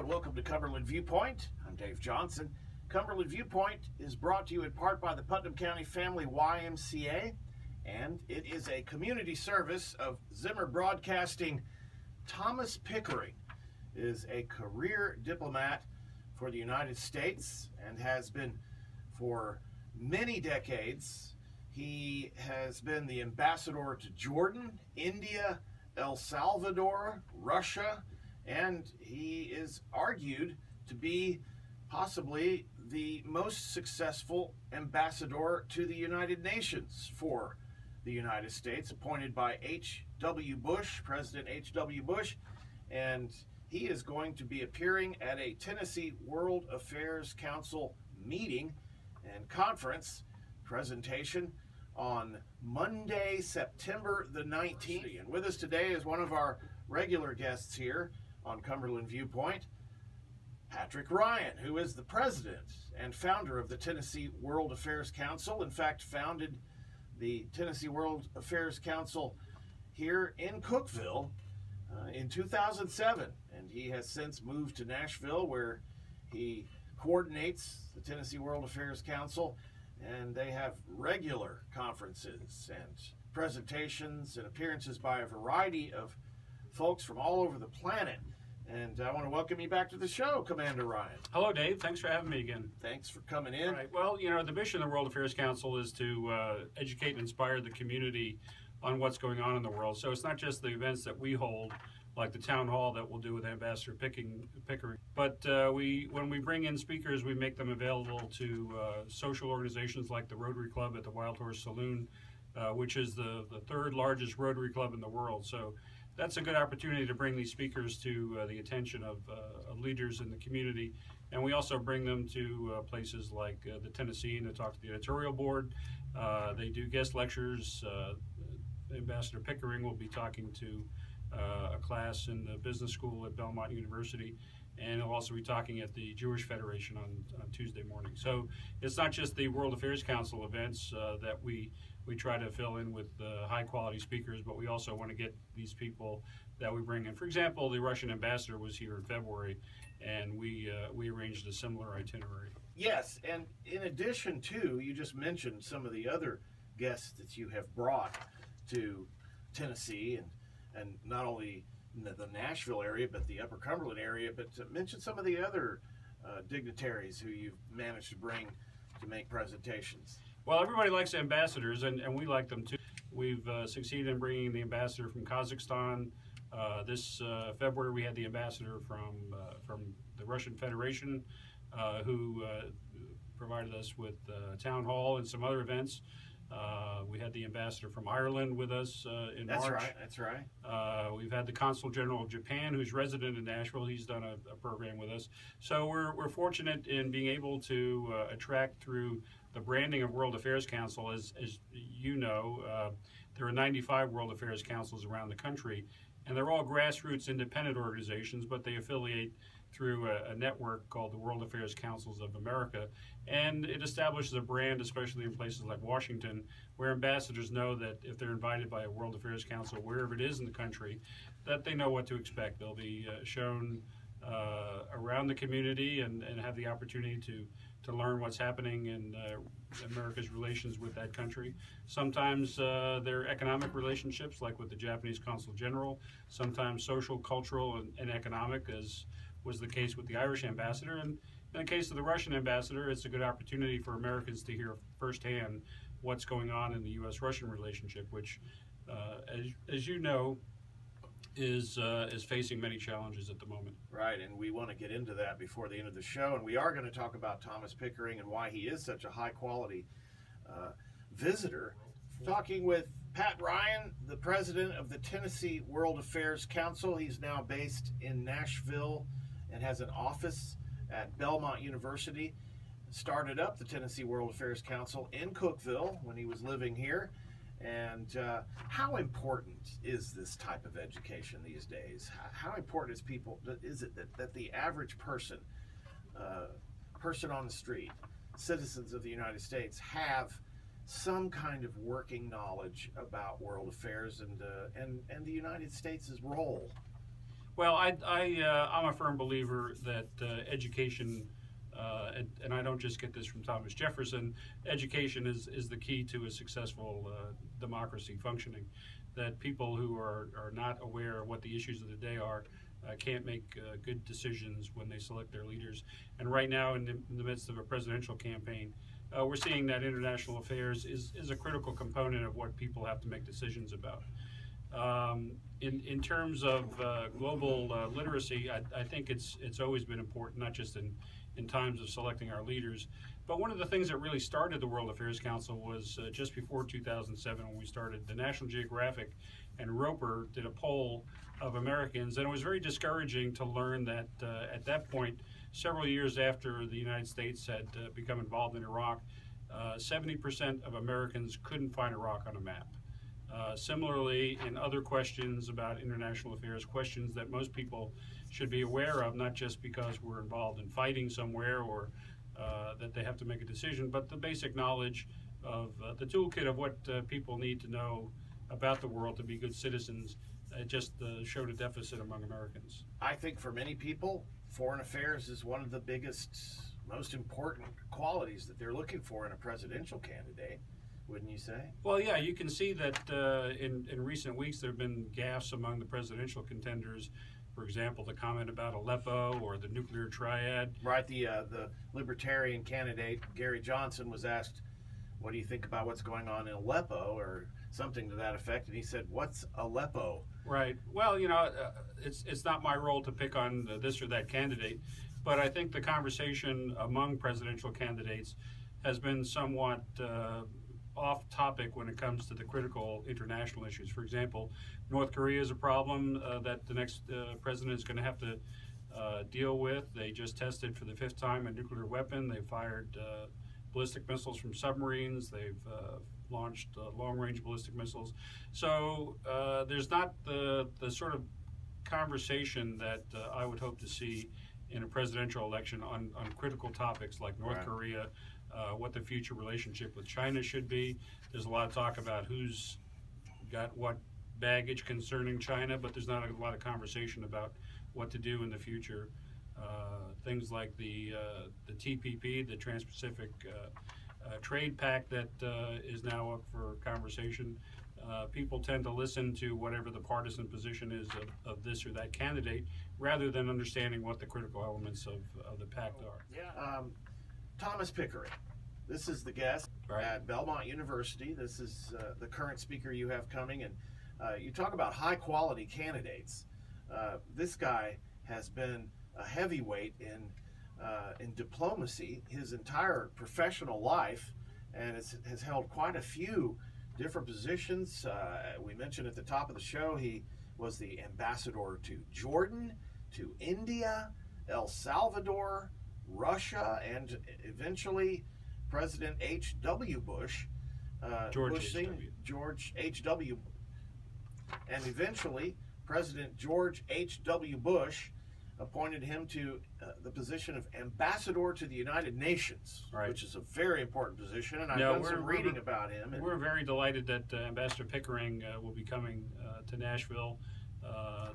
welcome to Cumberland Viewpoint. I'm Dave Johnson. Cumberland Viewpoint is brought to you in part by the Putnam County Family YMCA, and it is a community service of Zimmer Broadcasting. Thomas Pickering is a career diplomat for the United States and has been for many decades. He has been the ambassador to Jordan, India, El Salvador, Russia, and he is argued to be possibly the most successful ambassador to the United Nations for the United States, appointed by H.W. Bush, President H.W. Bush, and he is going to be appearing at a Tennessee World Affairs Council meeting and conference presentation on Monday, September the 19th. And with us today is one of our regular guests here on Cumberland Viewpoint, Patrick Ryan, who is the president and founder of the Tennessee World Affairs Council. In fact, founded the Tennessee World Affairs Council here in Cookeville in 2007. And he has since moved to Nashville, where he coordinates the Tennessee World Affairs Council, and they have regular conferences and presentations and appearances by a variety of folks from all over the planet. And I want to welcome you back to the show, Commander Ryan. Hello, Dave. Thanks for having me again. Thanks for coming in. Right. Well, you know, the mission of the World Affairs Council is to educate and inspire the community on what's going on in the world. So it's not just the events that we hold, like the town hall that we'll do with Ambassador Pickering, but when we bring in speakers, we make them available to social organizations like the Rotary Club at the Wild Horse Saloon, which is the third largest Rotary Club in the world. So that's a good opportunity to bring these speakers to the attention of leaders in the community. And we also bring them to places like the Tennessee to talk to the editorial board. They do guest lectures. Ambassador Pickering will be talking to a class in the business school at Belmont University, and he'll also be talking at the Jewish Federation on Tuesday morning. So it's not just the World Affairs Council events that we try to fill in with high quality speakers, but we also want to get these people that we bring in. For example, the Russian ambassador was here in February, and we arranged a similar itinerary. Yes, and in addition to, you just mentioned some of the other guests that you have brought to Tennessee, and not only the Nashville area, but the Upper Cumberland area, but mention some of the other dignitaries who you've managed to bring to make presentations. Well, everybody likes ambassadors, and we like them too. We've succeeded in bringing the ambassador from Kazakhstan. This February, we had the ambassador from the Russian Federation, who provided us with town hall and some other events. We had the ambassador from Ireland with us in March. That's right. We've had the Consul General of Japan, who's resident in Nashville. He's done a program with us. So we're fortunate in being able to attract through the branding of World Affairs Council. As you know, there are 95 World Affairs Councils around the country, and they're all grassroots independent organizations, but they affiliate through a network called the World Affairs Councils of America, and it establishes a brand, especially in places like Washington, where ambassadors know that if they're invited by a World Affairs Council, wherever it is in the country, that they know what to expect. They'll be shown around the community and have the opportunity to learn what's happening in America's relations with that country. Sometimes they're economic relationships, like with the Japanese Consul General, sometimes social, cultural, and economic, as was the case with the Irish ambassador. And in the case of the Russian ambassador, it's a good opportunity for Americans to hear firsthand what's going on in the U.S.-Russian relationship, which, as you know, is facing many challenges at the moment. Right, and we want to get into that before the end of the show, and we are going to talk about Thomas Pickering and why he is such a high-quality visitor. Talking with Pat Ryan, the president of the Tennessee World Affairs Council. He's now based in Nashville and has an office at Belmont University. Started up the Tennessee World Affairs Council in Cookeville when he was living here. And how important is this type of education these days? How important is it that the average person, person on the street, citizens of the United States have some kind of working knowledge about world affairs and the United States' role? Well, I'm a firm believer that education, and I don't just get this from Thomas Jefferson, education is the key to a successful democracy functioning. That people who are not aware of what the issues of the day are can't make good decisions when they select their leaders. And right now, in the midst of a presidential campaign, we're seeing that international affairs is a critical component of what people have to make decisions about. In terms of global literacy, I think it's always been important, not just in times of selecting our leaders. But one of the things that really started the World Affairs Council was just before 2007 when we started. The National Geographic and Roper did a poll of Americans, and it was very discouraging to learn that at that point, several years after the United States had become involved in Iraq, 70% of Americans couldn't find Iraq on a map. Similarly, in other questions about international affairs, questions that most people should be aware of, not just because we're involved in fighting somewhere or that they have to make a decision, but the basic knowledge of the toolkit of what people need to know about the world to be good citizens, just showed a deficit among Americans. I think for many people, foreign affairs is one of the biggest, most important qualities that they're looking for in a presidential candidate. Wouldn't you say? Well, yeah, you can see that in recent weeks there have been gaffes among the presidential contenders. For example, the comment about Aleppo or the nuclear triad. Right, the Libertarian candidate, Gary Johnson, was asked, what do you think about what's going on in Aleppo, or something to that effect, and he said, what's Aleppo? Right. Well, it's not my role to pick on this or that candidate, but I think the conversation among presidential candidates has been somewhat off topic when it comes to the critical international issues. For example, North Korea is a problem that the next president is going to have to deal with. They just tested for the 5th time a nuclear weapon. They fired ballistic missiles from submarines. They've launched long-range ballistic missiles. So there's not the sort of conversation that I would hope to see in a presidential election on critical topics like North Korea, what the future relationship with China should be. There's a lot of talk about who's got what baggage concerning China, but there's not a lot of conversation about what to do in the future. Things like the TPP, the Trans-Pacific Trade Pact that is now up for conversation. People tend to listen to whatever the partisan position is of this or that candidate rather than understanding what the critical elements of the pact are. Yeah. Thomas Pickering, this is the guest at Belmont University. This is the current speaker you have coming, and you talk about high-quality candidates. This guy has been a heavyweight in diplomacy his entire professional life, and has held quite a few different positions. We mentioned at the top of the show he was the ambassador to Jordan, to India, El Salvador, Russia, and eventually President H.W. Bush. George H.W. And eventually President George H.W. Bush appointed him to the position of ambassador to the United Nations, which is a very important position, and I've done some reading about him. We're very delighted that Ambassador Pickering will be coming to Nashville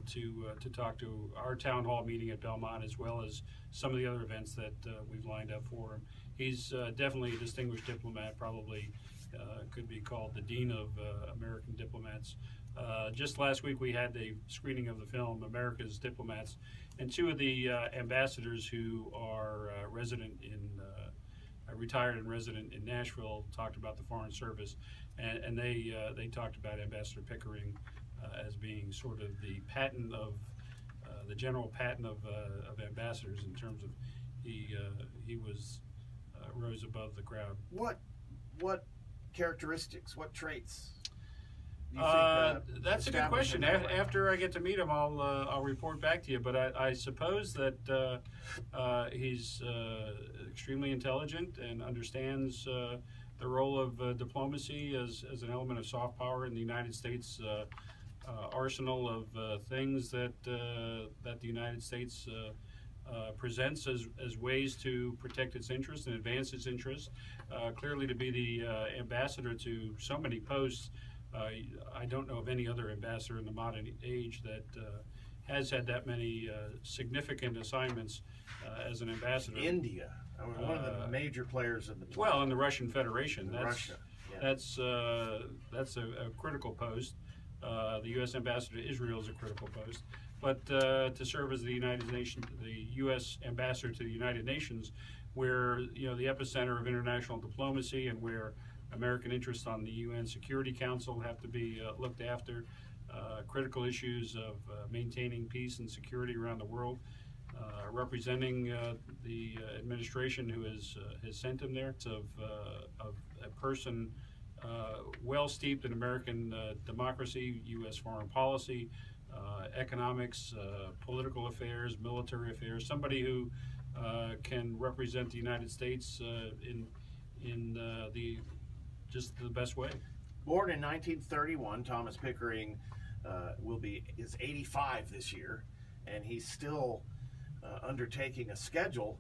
to talk to our town hall meeting at Belmont, as well as some of the other events that we've lined up for him. He's definitely a distinguished diplomat, probably could be called the dean of American diplomats. Just last week we had a screening of the film America's Diplomats, and 2 of the ambassadors who are retired and resident in Nashville talked about the Foreign Service, and they talked about Ambassador Pickering as being sort of the patent of the general patent of ambassadors in terms of he rose above the crowd. What characteristics, what traits do you think, that's a good question. After I get to meet him, I'll report back to you. But I suppose that he's extremely intelligent and understands the role of diplomacy as an element of soft power in the United States arsenal of things that the United States presents as ways to protect its interests and advance its interests. Clearly, to be the ambassador to so many posts, I don't know of any other ambassador in the modern age that has had that many significant assignments as an ambassador. India, I mean, one of the major players in the planet. Well, in the Russian Federation. Russia. Yeah. That's a critical post. The U.S. ambassador to Israel is a critical post. But to serve as the U.S. ambassador to the United Nations, where the epicenter of international diplomacy and where American interests on the UN Security Council have to be looked after, critical issues of maintaining peace and security around the world, representing the administration who has sent him there. It's of a person well steeped in American democracy, U.S. foreign policy, economics, political affairs, military affairs. Somebody who can represent the United States in the best way. Born in 1931, Thomas Pickering is 85 this year, and he's still undertaking a schedule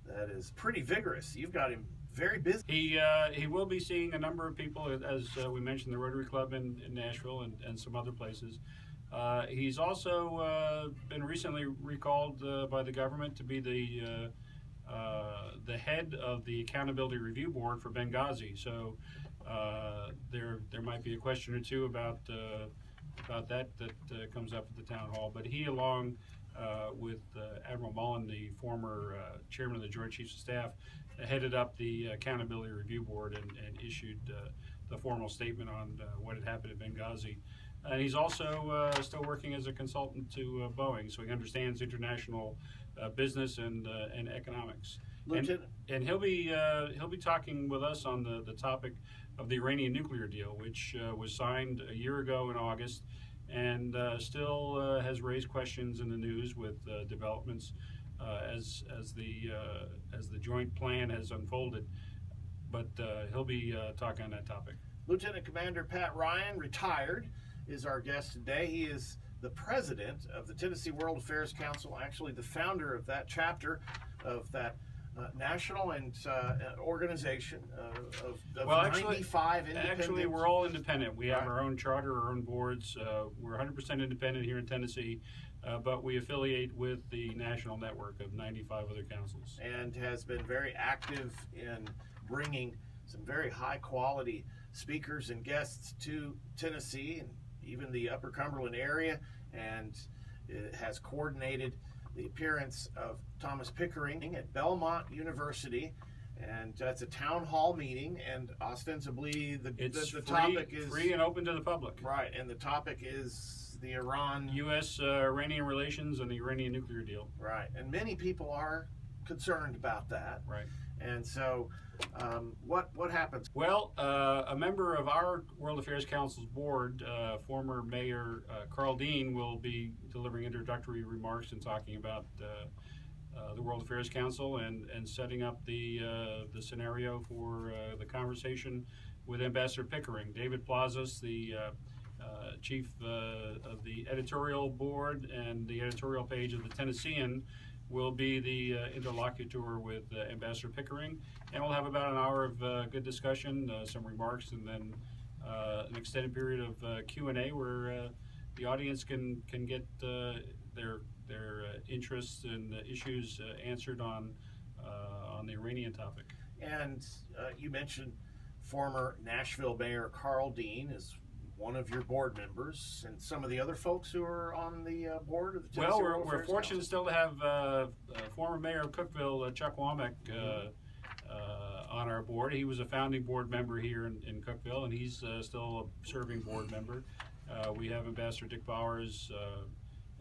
that is pretty vigorous. You've got him very busy. He will be seeing a number of people, as we mentioned, the Rotary Club in Nashville and some other places. He's also been recently recalled by the government to be the head of the Accountability Review Board for Benghazi. So there might be a question or two about that comes up at the town hall. But he, along with Admiral Mullen, the former chairman of the Joint Chiefs of Staff, headed up the Accountability Review Board and issued the formal statement on what had happened at Benghazi. And he's also still working as a consultant to Boeing, so he understands international business and economics. And he'll be talking with us on the topic of the Iranian nuclear deal, which was signed a year ago in August, and still has raised questions in the news with developments as the joint plan has unfolded. But he'll be talking on that topic. Lieutenant Commander Pat Ryan, retired, is our guest today. He is the president of the Tennessee World Affairs Council, actually the founder of that chapter of that national and organization of 95 independent. Actually, we're all independent. We have our own charter, our own boards. We're 100% independent here in Tennessee, but we affiliate with the national network of 95 other councils. And has been very active in bringing some very high quality speakers and guests to Tennessee and even the Upper Cumberland area, and it has coordinated the appearance of Thomas Pickering at Belmont University, and that's a town hall meeting, and ostensibly the topic is free and open to the public. Right, and the topic is the U.S.-Iranian relations and the Iranian nuclear deal. Right, and many people are concerned about that. Right. And so, what happens? Well, a member of our World Affairs Council's board, former Mayor Carl Dean, will be delivering introductory remarks and talking about the World Affairs Council and setting up the scenario for the conversation with Ambassador Pickering. David Plazas, the chief of the editorial board and the editorial page of the Tennessean, will be the interlocutor with Ambassador Pickering, and we'll have about an hour of good discussion, some remarks, and then an extended period of Q&A where the audience can get their interests and issues answered on the Iranian topic. And you mentioned former Nashville Mayor Carl Dean is one of your board members, and some of the other folks who are on the board of the Tennessee World we're Affairs fortunate Council. still to have former Mayor of Cookeville, Chuck Womack, on our board. He was a founding board member here in Cookeville, and he's still a serving board member. We have Ambassador Dick Bowers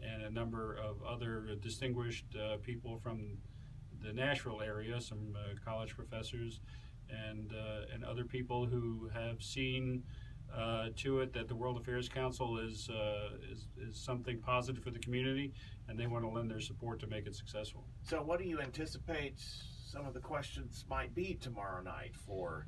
and a number of other distinguished people from the Nashville area, some college professors, and other people who have seen to it that the World Affairs Council is something positive for the community, and they want to lend their support to make it successful. So what do you anticipate some of the questions might be tomorrow night for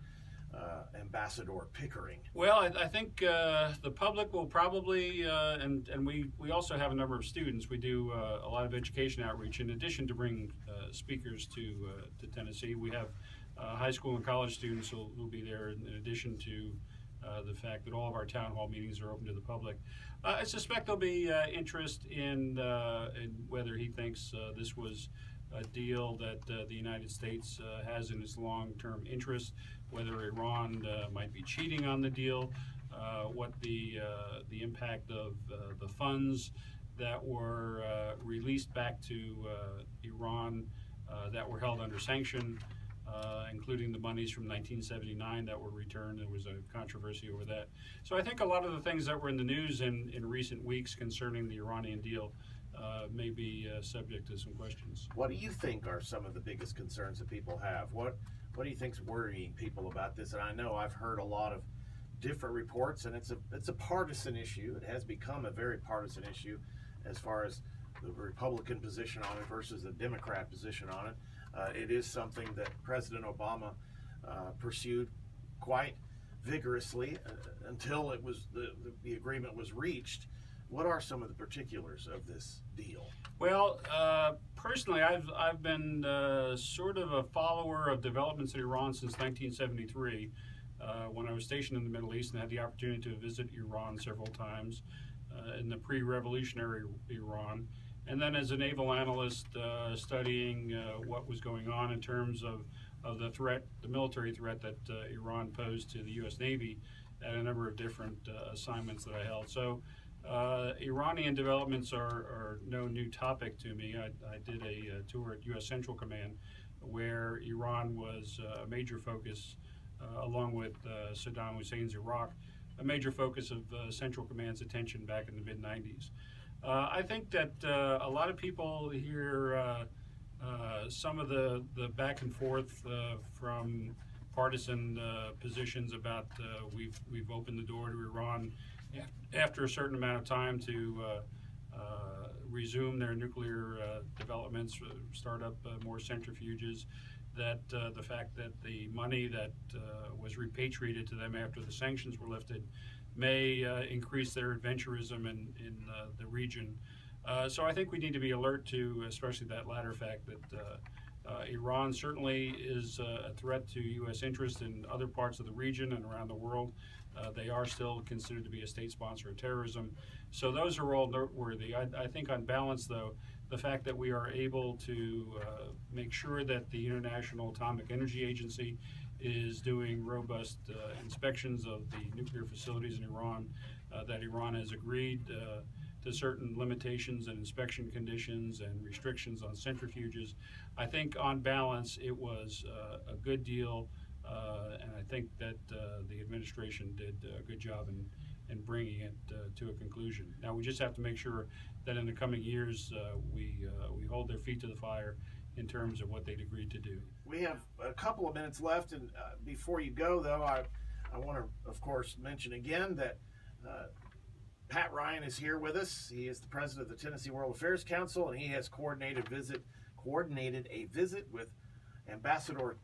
Ambassador Pickering? Well, I think the public will probably, and we also have a number of students. We do a lot of education outreach. In addition to bringing speakers to Tennessee, we have high school and college students who will be there in addition to the fact that all of our town hall meetings are open to the public. I suspect there'll be interest in whether he thinks this was a deal that the United States has in its long-term interest, whether Iran might be cheating on the deal, what the impact of the funds that were released back to Iran that were held under sanction, including the monies from 1979 that were returned. There was a controversy over that. So I think a lot of the things that were in the news in recent weeks concerning the Iranian deal may be subject to some questions. What do you think are some of the biggest concerns that people have? What do you think's worrying people about this? And I know I've heard a lot of different reports, and it's a partisan issue. It has become a very partisan issue as far as the Republican position on it versus the Democrat position on it. It is something that President Obama pursued quite vigorously until it was the agreement was reached. What are some of the particulars of this deal? Well, personally, I've been sort of a follower of developments in Iran since 1973, when I was stationed in the Middle East and had the opportunity to visit Iran several times in the pre-revolutionary Iran. And then as a naval analyst studying what was going on in terms of the threat, the military threat that Iran posed to the U.S. Navy at a number of different assignments that I held. So Iranian developments are no new topic to me. I did a tour at U.S. Central Command where Iran was a major focus, along with Saddam Hussein's Iraq, a major focus of Central Command's attention back in the mid-90s. I think that a lot of people hear some of the back and forth from partisan positions about we've opened the door to Iran after a certain amount of time to resume their nuclear developments, start up more centrifuges, that the fact that the money that was repatriated to them after the sanctions were lifted may increase their adventurism in the region. So I think we need to be alert to especially that latter fact that Iran certainly is a threat to U.S. interest in other parts of the region and around the world. They are still considered to be a state sponsor of terrorism. So those are all noteworthy. I think on balance, though, the fact that we are able to make sure that the International Atomic Energy Agency is doing robust inspections of the nuclear facilities in Iran, that Iran has agreed to certain limitations and inspection conditions and restrictions on centrifuges. I think on balance it was a good deal, and I think that the administration did a good job in bringing it to a conclusion. Now we just have to make sure that in the coming years we hold their feet to the fire in terms of what they'd agreed to do. We have a couple of minutes left, and before you go, though, I want to, of course, mention again that Pat Ryan is here with us. He is the president of the Tennessee World Affairs Council, and he has coordinated a visit with Ambassador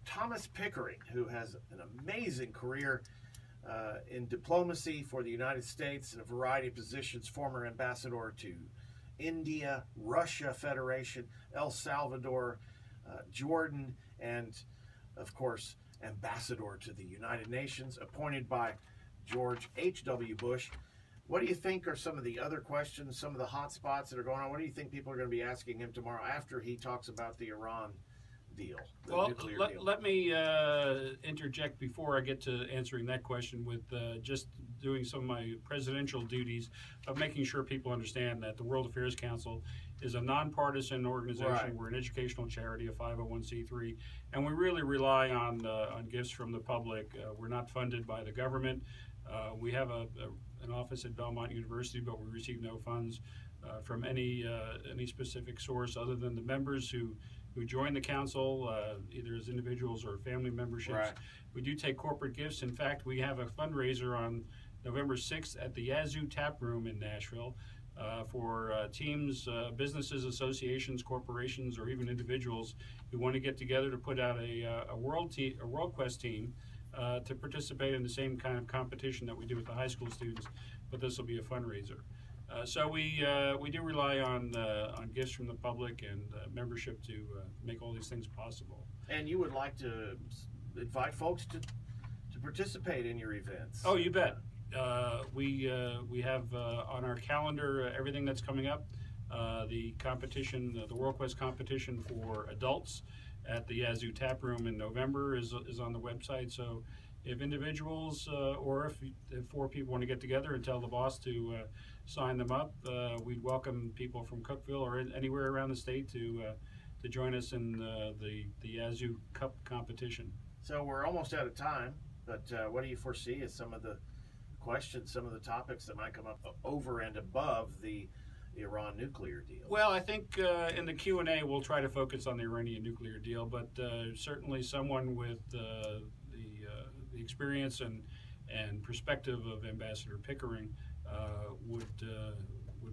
Thomas Pickering, who has an amazing career in diplomacy for the United States in a variety of positions, former ambassador to India, Russia Federation, El Salvador, Jordan, and of course ambassador to the United Nations, appointed by George H.W. Bush. What do you think are some of the other questions, some of the hot spots that are going on? What do you think people are going to be asking him tomorrow after he talks about the Iran deal, the nuclear deal? Let me interject before I get to answering that question with just doing some of my presidential duties of making sure people understand that the World Affairs Council is a nonpartisan organization. Right. We're an educational charity, a 501c3, and we really rely on gifts from the public. We're not funded by the government. We have an office at Belmont University, but we receive no funds from any specific source other than the members who join the council, either as individuals or family memberships. Right. We do take corporate gifts. In fact, we have a fundraiser on November 6th at the Yazoo Tap Room in Nashville for teams, businesses, associations, corporations, or even individuals who want to get together to put out a World Quest team to participate in the same kind of competition that we do with the high school students, but this will be a fundraiser. So we do rely on gifts from the public and membership to make all these things possible. And you would like to invite folks to to participate in your events? Oh, you bet. We have on our calendar everything that's coming up. The competition, the World Quest competition for adults at the Yazoo Tap Room in November is on the website. So if individuals or if 4 people want to get together and tell the boss to sign them up, we'd welcome people from Cookeville or anywhere around the state to join us in the Yazoo Cup competition. So we're almost out of time, but what do you foresee as some of the questions, some of the topics that might come up over and above the Iran nuclear deal? Well, I think in the Q&A we'll try to focus on the Iranian nuclear deal, but certainly someone with the experience and perspective of Ambassador Pickering would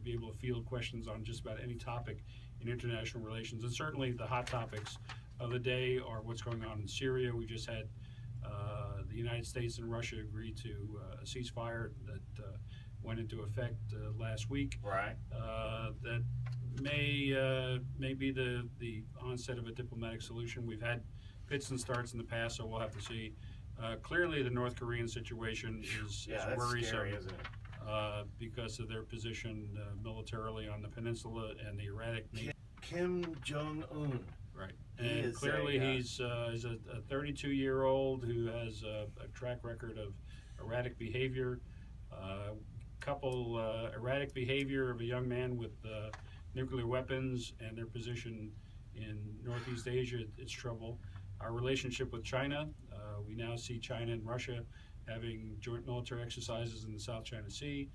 be able to field questions on just about any topic in international relations. And certainly the hot topics of the day are what's going on in Syria. We just had the United States and Russia agree to a ceasefire that went into effect last week. Right. That may be the onset of a diplomatic solution. We've had fits and starts in the past, so we'll have to see. Clearly, the North Korean situation is that's worrisome, scary, isn't it? because of their position militarily on the peninsula and the erratic nature. Kim Jong-un. Right, and clearly he's a 32-year-old who has a track record of erratic behavior. Erratic behavior of a young man with nuclear weapons and their position in Northeast Asia, it's trouble. Our relationship with China, we now see China and Russia having joint military exercises in the South China Sea.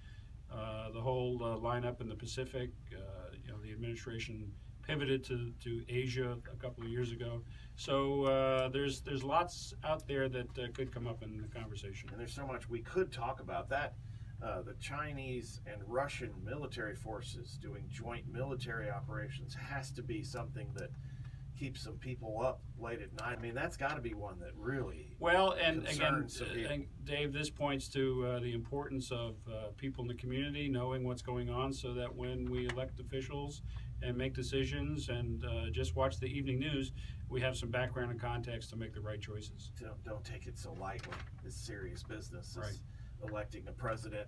The whole lineup in the Pacific, the administration pivoted to Asia a couple of years ago. So there's lots out there that could come up in the conversation. And there's so much we could talk about that. The Chinese and Russian military forces doing joint military operations has to be something that keeps some people up late at night. I mean, that's got to be one that really and again, some people. And Dave, this points to the importance of people in the community knowing what's going on, so that when we elect officials and make decisions and just watch the evening news, we have some background and context to make the right choices. Don't take it so lightly. It's serious business. Right. Electing a president.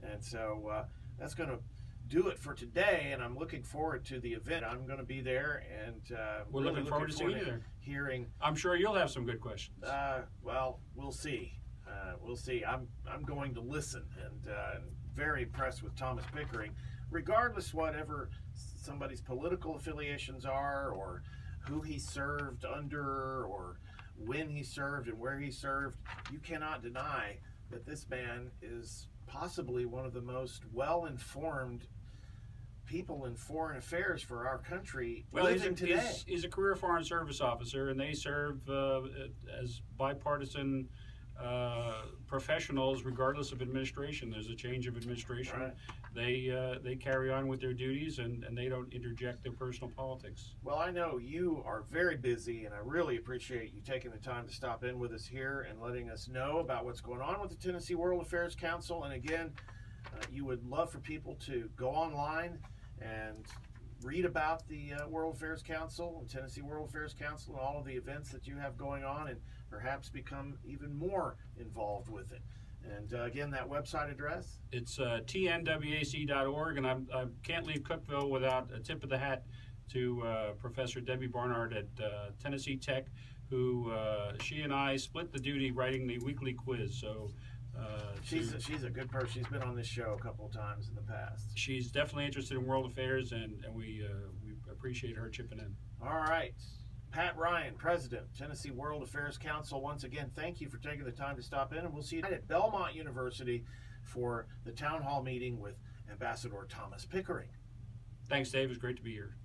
And so that's going to do it for today, and I'm looking forward to the event. I'm going to be there, and we're really looking forward to seeing you there. Hearing. I'm sure you'll have some good questions. Well, we'll see. We'll see. I'm going to listen, and very impressed with Thomas Pickering, regardless whatever somebody's political affiliations are, or who he served under, or when he served and where he served. You cannot deny that this man is possibly one of the most well-informed people in foreign affairs for our country living today. He's a career Foreign Service officer, and they serve as bipartisan professionals regardless of administration. There's a change of administration. Right. They carry on with their duties, and they don't interject their personal politics. Well, I know you are very busy, and I really appreciate you taking the time to stop in with us here and letting us know about what's going on with the Tennessee World Affairs Council. And again, you would love for people to go online and read about the World Affairs Council and Tennessee World Affairs Council and all of the events that you have going on, and perhaps become even more involved with it. And again, that website address? It's tnwac.org, and I can't leave Cookeville without a tip of the hat to Professor Debbie Barnard at Tennessee Tech, who she and I split the duty writing the weekly quiz. So she's a good person. She's been on this show a couple of times in the past. She's definitely interested in world affairs, and we appreciate her chipping in. All right. Pat Ryan, President, Tennessee World Affairs Council. Once again, thank you for taking the time to stop in, and we'll see you at Belmont University for the town hall meeting with Ambassador Thomas Pickering. Thanks, Dave. It was great to be here.